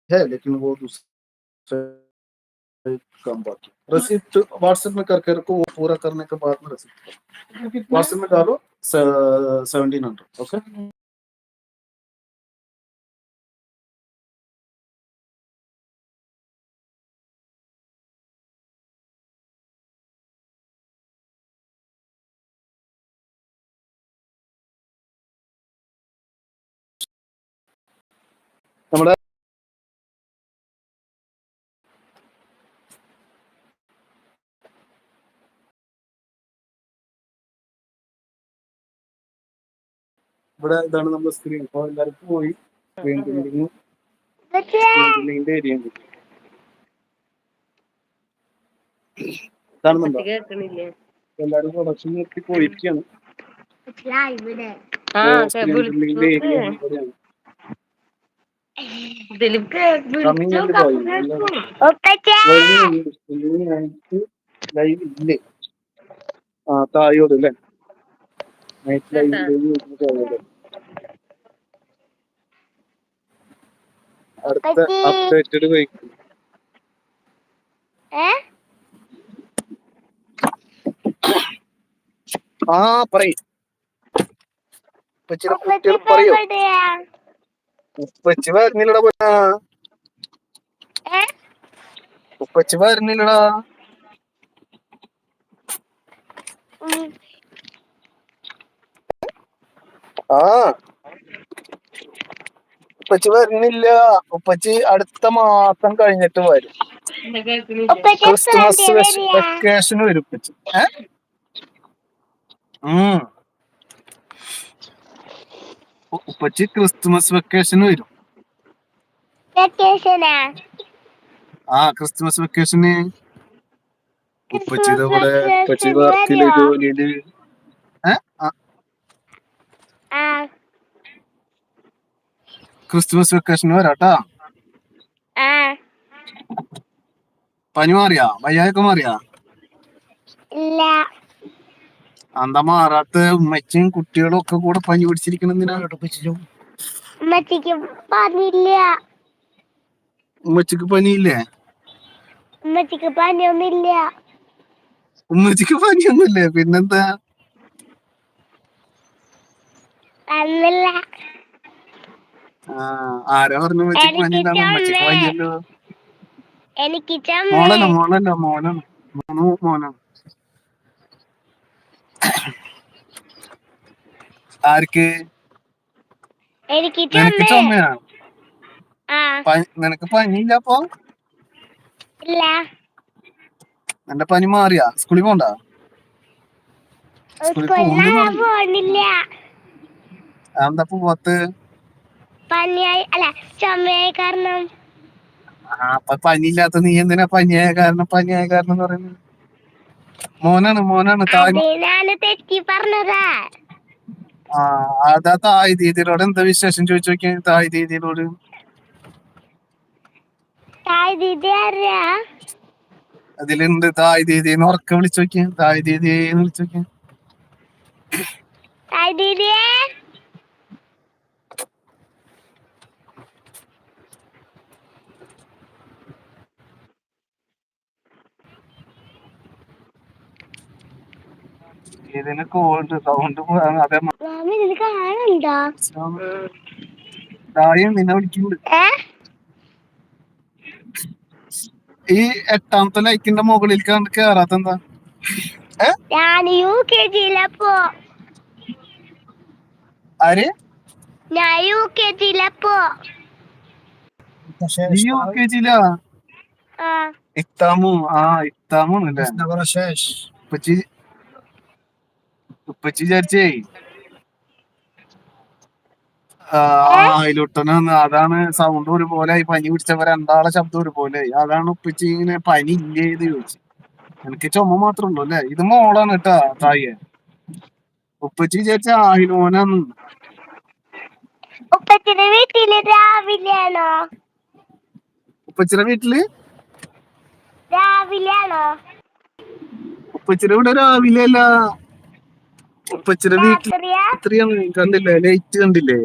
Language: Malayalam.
है, लेकिन वो दूसरे काम बाकी। रिसिप्ट व्हाट्सएप में करके रखो, वो पूरा करने के बाद में रिसिप्ट व्हाट्सएप में डालो 1700। ओके, നമ്മുടെ ഇവിടെ ഇതാണ് നമ്മുടെ സ്ക്രീൻ. അപ്പോൾ എല്ലാവർക്കും പോയി സ്ക്രീൻ പ്രിന്റിങ് ഏരിയ കാണുന്നുണ്ടോ? എല്ലാവരും പ്രൊഡക്ഷൻ നിർത്തി പോയിരിക്കുകയാണ്. സ്ക്രീൻ പ്രിന്റിങ്ങിന്റെ ഏരിയ ഇവിടെയാണ്. ലൈവ് ഇല്ലേ? ആ, തായോട് അല്ലേ? നൈറ്റ് ലൈവ് അടുത്ത അപ്ഡേറ്റഡ് വെഹിക്കിൾ. ആ, പറയും ഉപ്പച്ചിയുടെ കുട്ടികൾ പറയോ? ഉപ്പച്ചി വരുന്നില്ലടാ പൊന്നാ, ഉപ്പച്ചി വരുന്നില്ലടാ. ആ, ഉപ്പച്ചി വരുന്നില്ല. ഉപ്പച്ചി അടുത്ത മാസം കഴിഞ്ഞിട്ട് വരും. ക്രിസ്തുമസ് വെക്കേഷന് വരും ഉപ്പച്ചി. ഉപ്പച്ചി ക്രിസ്തുമസ് വെക്കേഷന് വരും. ആ, ക്രിസ്തുമസ് വെക്കേഷന് ഉപ്പച്ചിയുടെ കൂടെ ഉപ്പച്ചി വർക്കില് ജോലിയില്. ക്രിസ്തുമസ് വെക്കേഷന് വരാട്ടാ. പനി മാറിയാ? വയ്യായൊക്കെ മാറിയാ? എന്താ മാറാത്ത? ഉമ്മച്ചും കുട്ടികളും ഒക്കെ കൂടെ പനി പിടിച്ചിരിക്കണെന്തിനാ? ഉമ്മച്ചിക്ക് പനിയില്ലേ? ഉമ്മച്ചിക്ക് പനിയൊന്നുമില്ലേ? പിന്നെന്താ? ആരാ പറഞ്ഞു ഉമ്മച്ചിക്ക് പനിയില്ലാന്ന്? ഉമ്മച്ചിക്ക് പനിയല്ലോ. മോളല്ല മോനാണ്. ആർക്ക്? നിനക്ക് ചുമയാ? നിനക്ക് പനിയില്ല? അപ്പൊ എന്റെ പനി മാറിയാ? സ്കൂളിൽ പോണ്ട? സ്കൂളിൽ പോകുന്നില്ല. എന്താ പോവാത്ത്? അപ്പൊ പനിയില്ലാത്ത നീ എന്തിനാ പനിയായ കാരണം എന്ന് പറയുന്നത്? മോനാണ്. അതാ തായ് ദീദിയോട് എന്താ വിശേഷം ചോദിച്ചു നോക്കിയ. തായ് ദീദിയോട് അതിലുണ്ട് തായ് ദീദിന്ന് ഉറക്കെ വിളിച്ചു നോക്കിയ. തായ് ദീദിന്ന് വിളിച്ചു നോക്കിയ. ഇതിന് കോൾഡ് സൗണ്ട് അതെ. തായും നിന്നെ വിളിക്കുന്നുണ്ട്. ഈ 8ാമത്തെ ലൈക്കിന്റെ മുകളിൽ കേറാത്ത എന്താ? ആര്? യുകെജിയിലാ? ഇത്താമു. ഇത്താമൂന്നല്ലേ? ഉപ്പച്ചി വിചാരിച്ചേ അതിലൊട്ടനാന്ന്. അതാണ് സൗണ്ട് ഒരുപോലെ ആയി. പനി പിടിച്ചവരെ രണ്ടാളെ ശബ്ദം ഒരുപോലെ ആയി. അതാണ് ഉപ്പച്ചി ഇങ്ങനെ പനി ഇല്ലേന്ന് ചോദിച്ചു. എനിക്ക് ചുമ മാത്രമേ ഉള്ളൂ അല്ലേ? ഇത് മോളാണ് കേട്ടാ തായെ. ഉപ്പച്ചി വിചാരിച്ച ആഹിലോനാന്ന്. ഉപ്പച്ചിയുടെ വീട്ടില് ഉപ്പച്ചിയുടെ ഇവിടെ രാവിലെ അല്ല. ഉപ്പച്ചിയുടെ വീട്ടിൽ രാത്രിയാണ്. കണ്ടില്ലേ? ലൈറ്റ് കണ്ടില്ലേ?